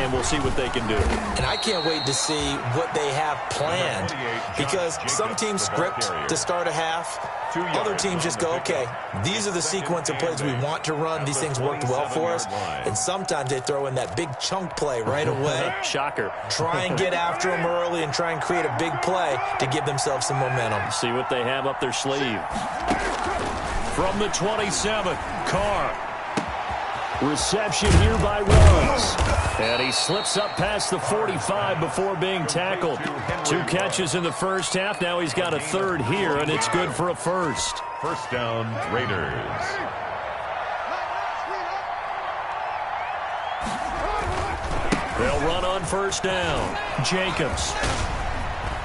and we'll see what they can do. And I can't wait to see what they have planned, because some teams script to start a half. Other teams just go, okay, these are the sequence of plays we want to run. These things worked well for us. And sometimes they throw in that big chunk play right away. Shocker. Try and get after them early and try and create a big play to give themselves some momentum. See what they have up their sleeve. From the 27, Carr. Reception here by Ruggs. And he slips up past the 45 before being tackled. 2 catches in the first half. Now he's got a third here, and it's good for a first. First down, Raiders. They'll run on first down. Jacobs.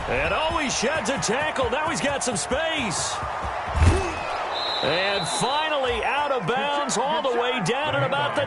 And he sheds a tackle. Now he's got some space. And finally out of bounds all the way down at about the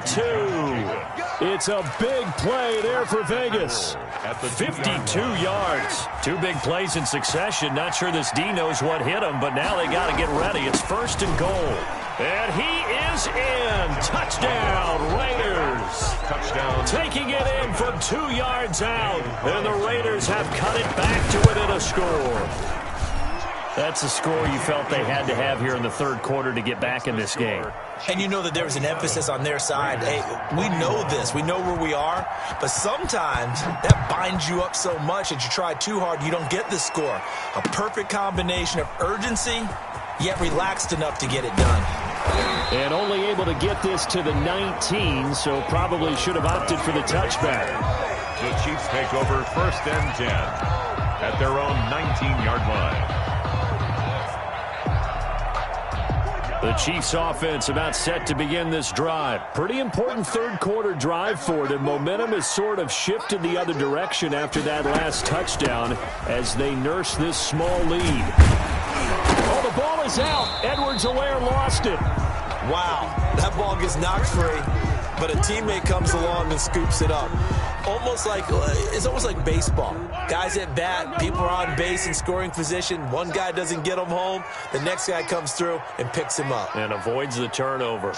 2. It's a big play there for Vegas. At the 52 yards. 2 big plays in succession. Not sure this D knows what hit him, but now they got to get ready. It's 1st and goal. And he is in. Touchdown, Raiders. Touchdown. Taking it in from 2 yards out. And the Raiders have cut it back to it in a score. That's a score you felt they had to have here in the third quarter to get back in this game. And you know that there was an emphasis on their side. Hey, we know this. We know where we are. But sometimes that binds you up so much that you try too hard, you don't get the score. A perfect combination of urgency, yet relaxed enough to get it done. And only able to get this to the 19, so probably should have opted for the touchback. The Chiefs take over 1st and 10 at their own 19-yard line. The Chiefs offense about set to begin this drive. Pretty important third quarter drive for them. Momentum has sort of shifted the other direction after that last touchdown as they nurse this small lead. Oh, the ball is out. Edwards-Helaire lost it. Wow, that ball gets knocked free, but a teammate comes along and scoops it up. It's almost like baseball. Guys at bat, people are on base in scoring position. One guy doesn't get him home. The next guy comes through and picks him up. And avoids the turnover.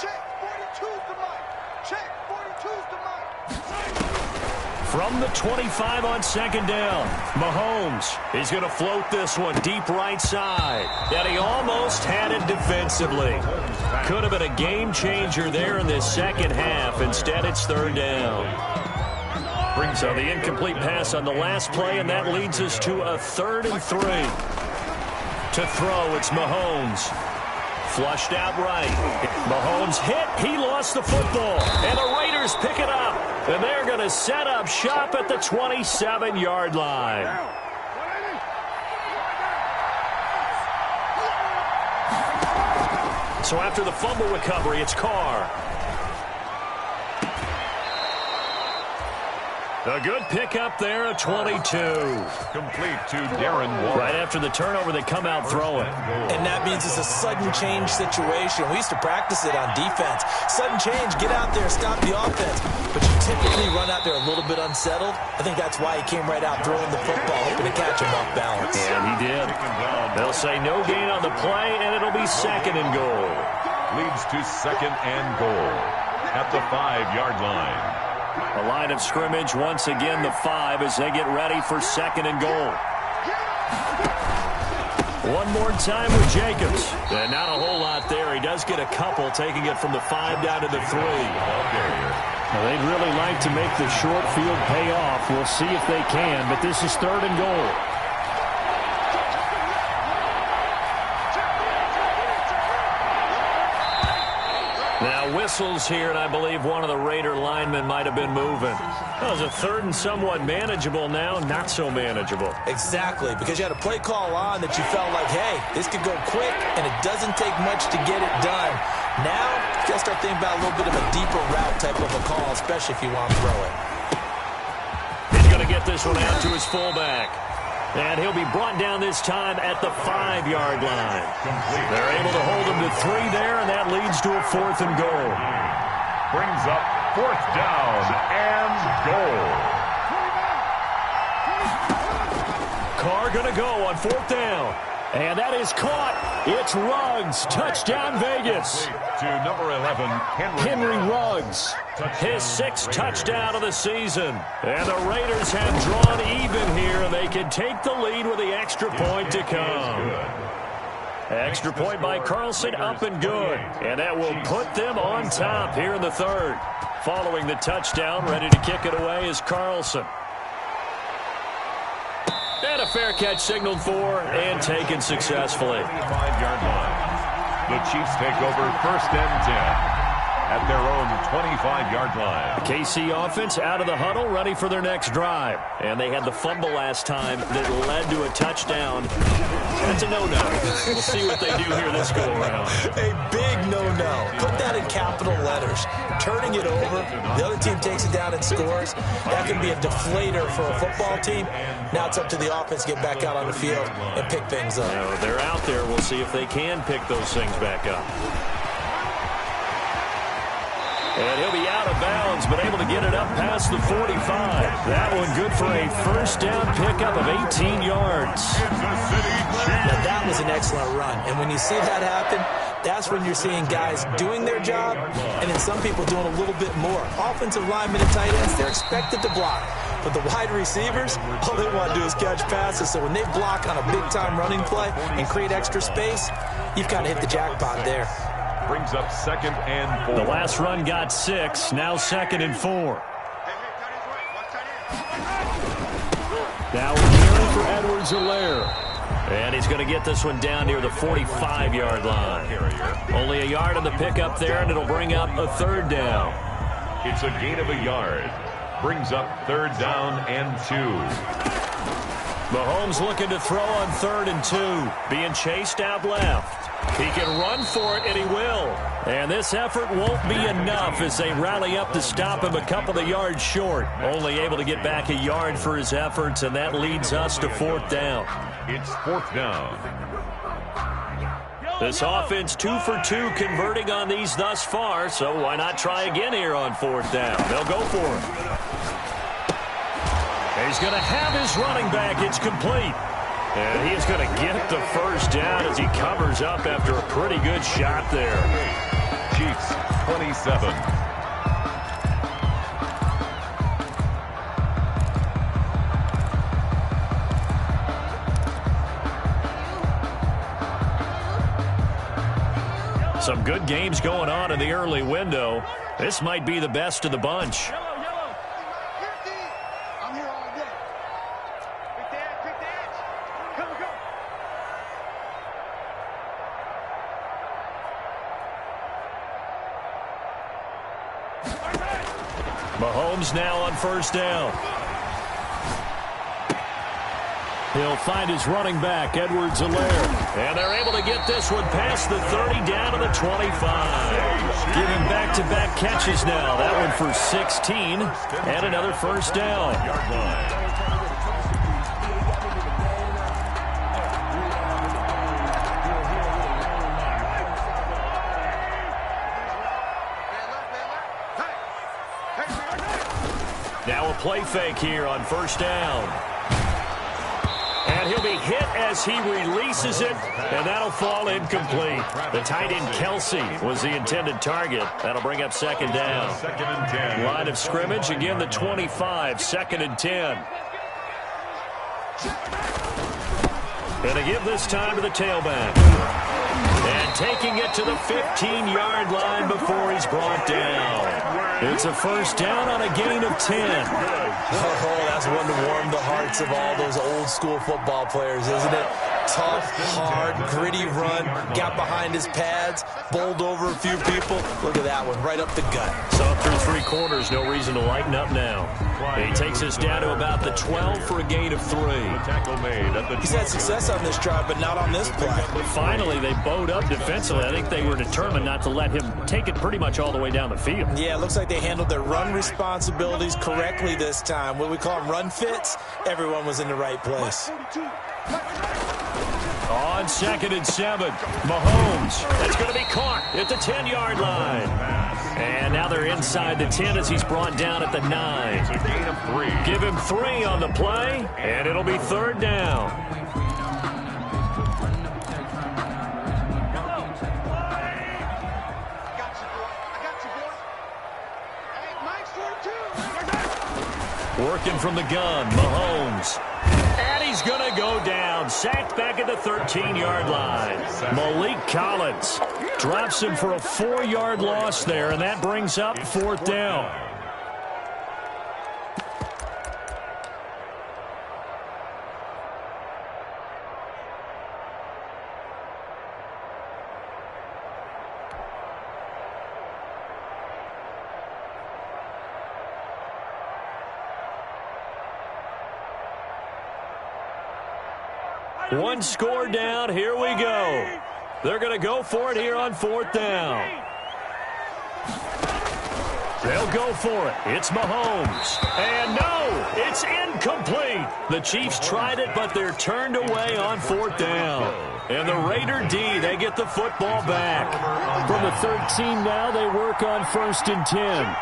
From the 25 on second down, Mahomes is going to float this one deep right side. And he almost had it defensively. Could have been a game changer there in this second half. Instead, it's third down. So the incomplete pass on the last play, and that leads us to a 3rd and 3. To throw, it's Mahomes. Flushed out right. Mahomes hit. He lost the football. And the Raiders pick it up. And they're going to set up shop at the 27-yard line. So after the fumble recovery, it's Carr. A good pickup there, a 22. Complete to Darren Waller. Right after the turnover, they come out throwing. And that means it's a sudden change situation. We used to practice it on defense. Sudden change, get out there, stop the offense. But you typically run out there a little bit unsettled. I think that's why he came right out throwing the football, hoping to catch him off balance. And he did. They'll say no gain on the play, and it'll be 2nd and goal. Leads to 2nd and goal at the 5-yard line. A line of scrimmage, once again the 5 as they get ready for 2nd and goal. One more time with Jacobs. And not a whole lot there. He does get a couple, taking it from the 5 down to the 3. Now, they'd really like to make the short field pay off. We'll see if they can, but this is 3rd and goal. Now whistles here, and I believe one of the Raider linemen might have been moving. That was a 3rd and somewhat manageable now, not so manageable. Exactly, because you had a play call on that you felt like, hey, this could go quick, and it doesn't take much to get it done. Now, you got to start thinking about a little bit of a deeper route type of a call, especially if you want to throw it. He's going to get this one out to his fullback. And he'll be brought down this time at the 5-yard line. They're able to hold him to 3 there, and that leads to a 4th and goal. Brings up 4th down and goal. Carr going to go on 4th down. And that is caught. It's Ruggs. Touchdown, Vegas. To number 11, Henry Ruggs. His 6th touchdown of the season. And the Raiders have drawn even here, and they can take the lead with the extra point to come. Extra point by Carlson, up and good. And that will put them on top here in the 3rd. Following the touchdown, ready to kick it away is Carlson. And a fair catch signaled for and taken successfully. 5-yard line. The Chiefs take over 1st and 10 at their own 25-yard line. KC offense out of the huddle, ready for their next drive. And they had the fumble last time that led to a touchdown. That's a no-no. We'll see what they do here this go-around. A big no-no. Put that in capital letters. Turning it over, the other team takes it down and scores. That can be a deflator for a football team. Now it's up to the offense to get back out on the field and pick things up. No, they're out there. We'll see if they can pick those things back up. And he'll be out of bounds, but able to get it up past the 45. That one good for a 1st down pickup of 18 yards. Now that was an excellent run. And when you see that happen, that's when you're seeing guys doing their job and then some people doing a little bit more. Offensive linemen and tight ends, they're expected to block. But the wide receivers, all they want to do is catch passes. So when they block on a big-time running play and create extra space, you've kind of hit the jackpot there. Brings up 2nd and 4. The last run got 6, now 2nd and 4. Now we're caring for Edwards-Helaire. And he's going to get this one down near the 45-yard line. Only a yard on the pickup there, and it'll bring up a 3rd down. It's a gain of a yard. Brings up 3rd down and 2. Mahomes looking to throw on 3rd and 2. Being chased out left. He can run for it, and he will. And this effort won't be enough as they rally up to stop him a couple of yards short. Only able to get back a yard for his efforts, and that leads us to 4th down. It's 4th down. This offense 2 for 2 converting on these thus far, so why not try again here on 4th down? They'll go for it. He's going to have his running back. It's complete. And he's going to get the 1st down as he covers up after a pretty good shot there. Chiefs 27. Some good games going on in the early window. This might be the best of the bunch. Mahomes now on 1st down. He'll find his running back, Edwards-Helaire. And they're able to get this one past the 30 down to the 25. Giving back-to-back catches now. That one for 16 and another first down. Now a play fake here on first down. And he'll be hit as he releases it, and that'll fall incomplete. The tight end Kelsey was the intended target. That'll bring up second down. Second and 10. Line of scrimmage, again the 25, second and 10. And a give this time to the tailback. And taking it to the 15-yard line before he's brought down. It's a first down on a gain of 10. Oh, that's one to warm the hearts of all those old-school football players, isn't it? Tough, hard, gritty run, got behind his pads, bowled over a few people. Look at that one, right up the gut. So up through three quarters, no reason to lighten up now. He takes us down to about the 12 for a gain of 3. Tackle made at the He's had success on this drive, but not on this play. Finally, they bowed up defensively. I think they were determined not to let him take it pretty much all the way down the field. Yeah, it looks like they handled their run responsibilities correctly this time. What we call them run fits, everyone was in the right place. On second and 7, Mahomes. That's going to be caught at the 10-yard line. And now they're inside the 10 as he's brought down at the 9. It's a gain of 3. Give him 3 on the play, and it'll be third down. Working from the gun, Mahomes. And he's going to go down. Sacked back at the 13-yard line. Malik Collins drops him for a 4-yard loss there, and that brings up fourth down. One score down. Here we go. They're going to go for it here on fourth down. They'll go for it. It's Mahomes. And no, it's incomplete. The Chiefs tried it, but they're turned away on fourth down. And the Raider D, they get the football back. From the 13 now, they work on first and 10.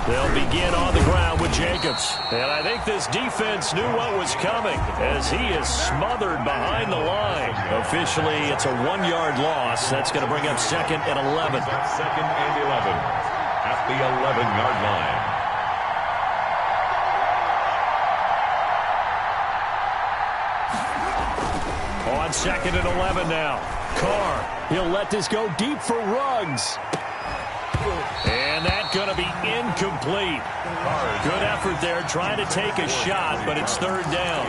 They'll begin on the ground with Jacobs. And I think this defense knew what was coming as he is smothered behind the line. Officially, it's a 1-yard loss. That's going to bring up second and 11. Second and 11 at the 11-yard line. On second and 11 now. Carr, he'll let this go deep for Ruggs. And that's going to be incomplete. Good effort there trying to take a shot, but it's third down.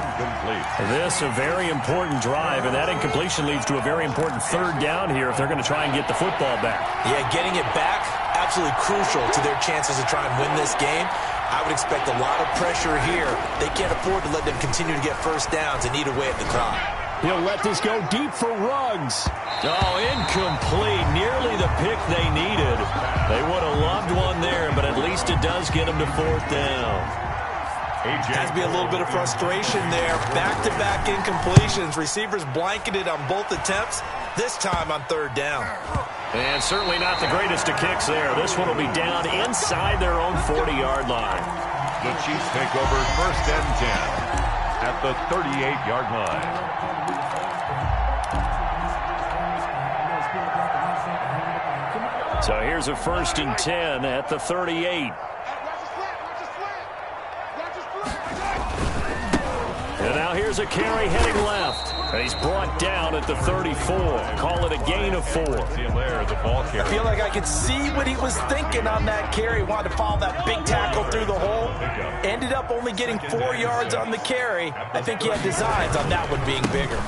This a very important drive, and that incompletion leads to a very important third down here if they're going to try and get the football back. Yeah, getting it back, absolutely crucial to their chances to try and win this game. I would expect a lot of pressure here. They can't afford to let them continue to get first downs and eat away at the clock. He'll let this go deep for Ruggs. Oh, incomplete. Nearly the pick they needed. They would have loved one there, but at least it does get them to fourth down. Has to be a little bit of frustration there. Back-to-back incompletions. Receivers blanketed on both attempts, this time on third down. And certainly not the greatest of kicks there. This one will be down inside their own 40-yard line. The Chiefs take over first and 10 at the 38-yard line. So here's a first and 10 at the 38. And now here's a carry heading left. And he's brought down at the 34. Call it a gain of 4. I feel like I could see what he was thinking on that carry. Wanted to follow that big tackle through the hole. Ended up only getting 4 yards on the carry. I think he had designs on that one being bigger.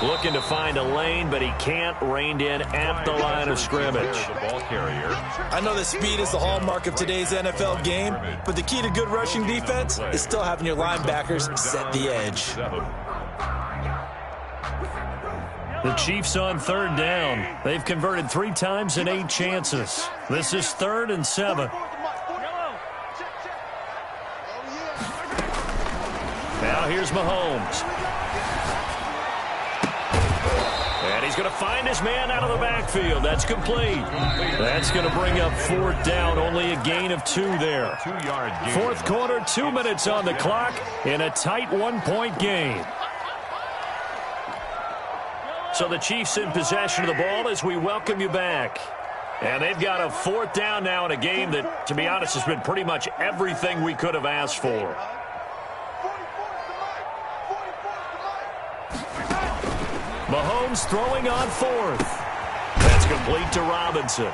Looking to find a lane, but he can't. Reined in at the line of scrimmage. The ball carrier. I know that speed is the hallmark of today's NFL game, but the key to good rushing defense is still having your linebackers set the edge. The Chiefs on third down. They've converted 3 times in 8 chances. This is 3rd and 7. Now here's Mahomes. And he's going to find his man out of the backfield. That's complete. That's going to bring up 4th down. Only a gain of 2 there. 2-yard gain. 4th quarter, 2 minutes on the clock in a tight 1-point game. So the Chiefs in possession of the ball as we welcome you back. And they've got a 4th down now in a game that, to be honest, has been pretty much everything we could have asked for. Mahomes throwing on 4th. That's complete to Robinson.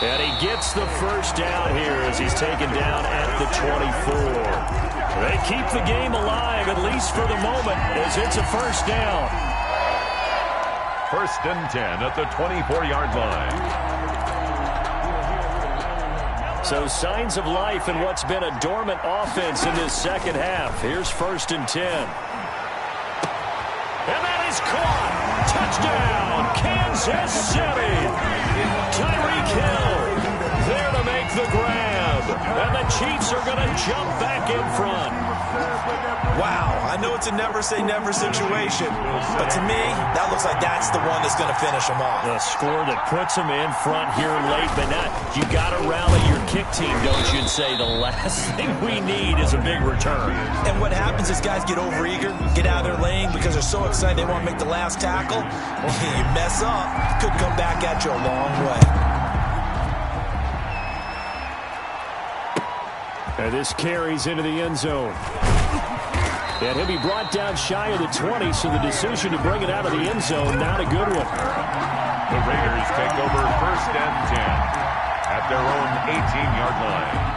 And he gets the first down here as he's taken down at the 24. They keep the game alive, at least for the moment, as it's a first down. 1st and 10 at the 24-yard line. So signs of life in what's been a dormant offense in this second half. Here's 1st and 10. And that is caught. Touchdown, Kansas City. Tyreek Hill there to make the grab. And the Chiefs are going to jump back in front. Wow, I know it's a never-say-never situation, but to me, that looks like that's the one that's going to finish them off. The score that puts them in front here late, but not. You got to rally your kick team, don't you, and say the last thing we need is a big return. And what happens is guys get overeager, get out of their lane because they're so excited they want to make the last tackle. You mess up, could come back at you a long way. And this carries into the end zone. And he'll be brought down shy of the 20, so the decision to bring it out of the end zone, not a good one. The Raiders take over 1st and 10 at their own 18-yard line.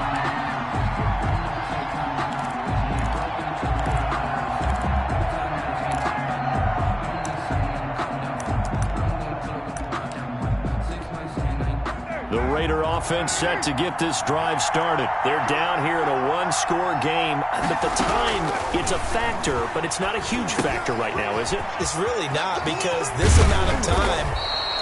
The Raider offense set to get this drive started. They're down here in a 1-score game. At the time, it's a factor, but it's not a huge factor right now, is it? It's really not, because this amount of time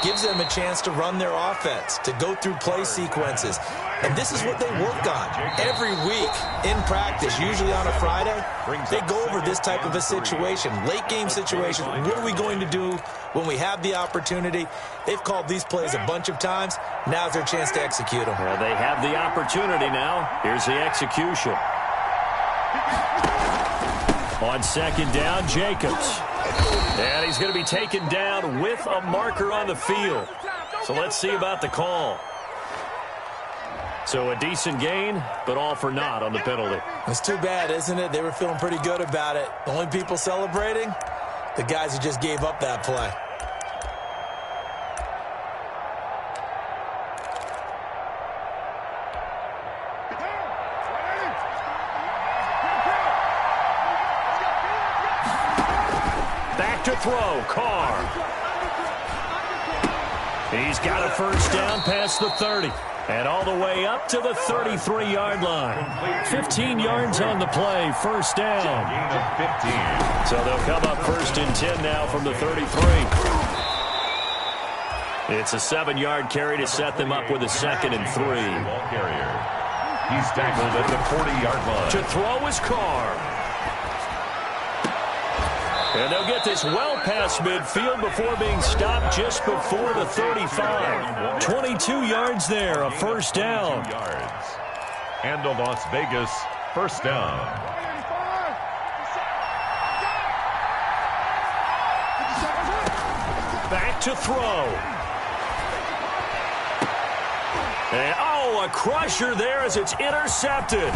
gives them a chance to run their offense, to go through play sequences. And this is what they work on every week in practice, usually on a Friday. They go over this type of a situation, late game situation. What are we going to do when we have the opportunity? They've called these plays a bunch of times. Now's their chance to execute them. Well, they have the opportunity now. Here's the execution. On 2nd down, Jacobs. And he's going to be taken down with a marker on the field. So let's see about the call. So a decent gain, but all for naught on the penalty. It's too bad, isn't it? They were feeling pretty good about it. The only people celebrating, the guys who just gave up that play. Back to throw, Carr. He's got a first down past the 30. And all the way up to the 33-yard line. 15 yards on the play, first down. Gain of 15. So they'll come up 1st and 10 now from the 33. It's a 7-yard carry to set them up with a 2nd and 3. Ball carrier. He's tackled at the 40-yard line. To throw is Carr. And they'll get this well past midfield before being stopped just before the 35. 22 yards there, a first down. Yards. And a Las Vegas first down. Back to throw. And, a crusher there as it's intercepted.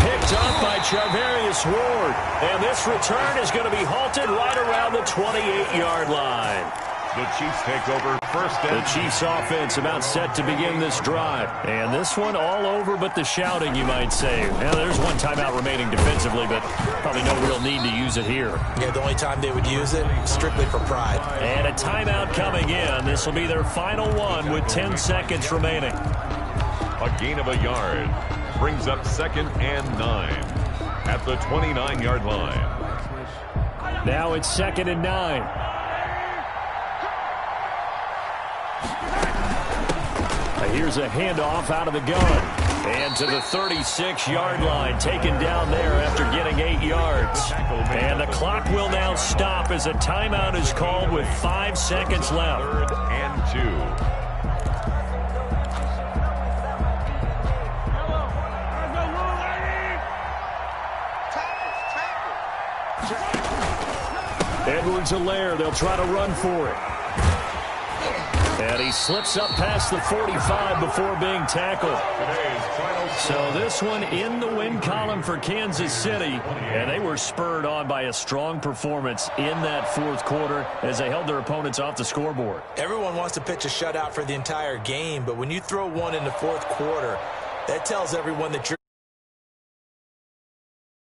Picked up by Charvarius Ward. And this return is going to be halted right around the 28-yard line. The Chiefs take over first and The Chiefs offense about set to begin this drive. And this one all over but the shouting, you might say. Now, there's one timeout remaining defensively, but probably no real need to use it here. Yeah, the only time they would use it, strictly for pride. And a timeout coming in. This will be their final one with 10 seconds remaining. a gain of a yard. Brings up 2nd and 9 at the 29-yard line. Now it's 2nd and 9. Here's a handoff out of the gun. And to the 36-yard line, taken down there after getting 8 yards. And the clock will now stop as a timeout is called with 5 seconds left. 3rd and 2. Edwards-Helaire, they'll try to run for it. And he slips up past the 45 before being tackled. So this one in the win column for Kansas City. And they were spurred on by a strong performance in that fourth quarter as they held their opponents off the scoreboard. Everyone wants to pitch a shutout for the entire game, but when you throw one in the fourth quarter, that tells everyone that you're